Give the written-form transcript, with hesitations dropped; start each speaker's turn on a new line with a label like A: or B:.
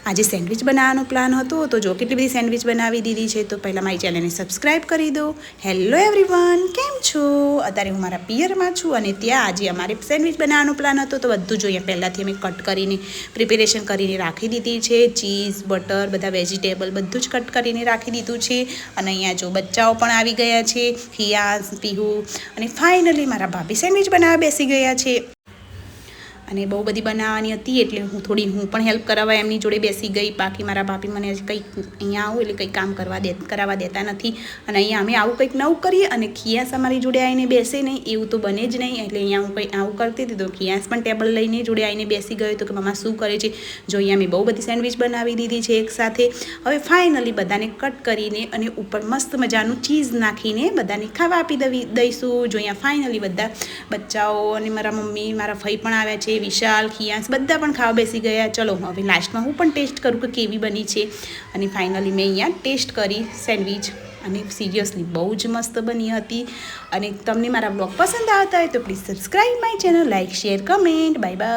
A: આજે સેન્ડવિચ બનાવવાનો પ્લાન હતો તો જો કેટલી બધી સેન્ડવિચ બનાવી દીધી છે. તો પહેલાં મારી ચેનલને સબસ્ક્રાઈબ કરી દો. હેલો એવરીવન, કેમ છો? અત્યારે હું મારા પિયરમાં છું અને ત્યાં આજે અમારે સેન્ડવિચ બનાવવાનો પ્લાન હતો. તો બધું જોઈએ પહેલાંથી અમે કટ કરીને પ્રિપેરેશન કરીને રાખી દીધી છે. ચીઝ, બટર, બધા વેજીટેબલ બધું જ કટ કરીને રાખી દીધું છે. અને અહીંયા જો બચ્ચાઓ પણ આવી ગયા છે, હિયાઝ, પીહુ, અને ફાઇનલી મારા ભાભી સેન્ડવિચ બનાવવા બેસી ગયા છે. અને બહુ બધી બનાવવાની હતી એટલે હું પણ હેલ્પ કરાવવા એમની જોડે બેસી ગઈ. બાકી મારા ભાભી મને કંઈક અહીંયા આવું એટલે કંઈક કામ કરાવવા દેતા નથી. અને અહીંયા અમે આવું કંઈક નવું કરીએ અને ખિયાસ અમારી જોડે આવીને બેસે નહીં એવું તો બને જ નહીં. એટલે અહીંયા હું કંઈ આવું કરતી હતી તો ખિયાસ પણ ટેબલ લઈને જોડે આવીને બેસી ગયો તો કે મમ્મા શું કરે છે. જો અહીંયા મેં બહુ બધી સેન્ડવિચ બનાવી દીધી છે એકસાથે. હવે ફાઇનલી બધાને કટ કરીને અને ઉપર મસ્ત મજાનું ચીઝ નાખીને બધાને ખાવા આપી દઈશું. જો અહીંયા ફાઇનલી બધા બચ્ચાઓ અને મારા મમ્મી, મારા ફઈ પણ આવ્યા છે, વિશાલ, ખિયાસ બધા પણ ખાવા બેસી ગયા. ચલો હવે લાસ્ટમાં હું પણ ટેસ્ટ કરું કે કેવી બની છે. અને ફાઇનલી મેં અહીંયા ટેસ્ટ કરી સેન્ડવિચ અને સિરિયસલી બહુ જ મસ્ત બની હતી. અને તમને મારા બ્લોગ પસંદ આવતા હોય તો please subscribe my channel, like, share, comment. Bye bye.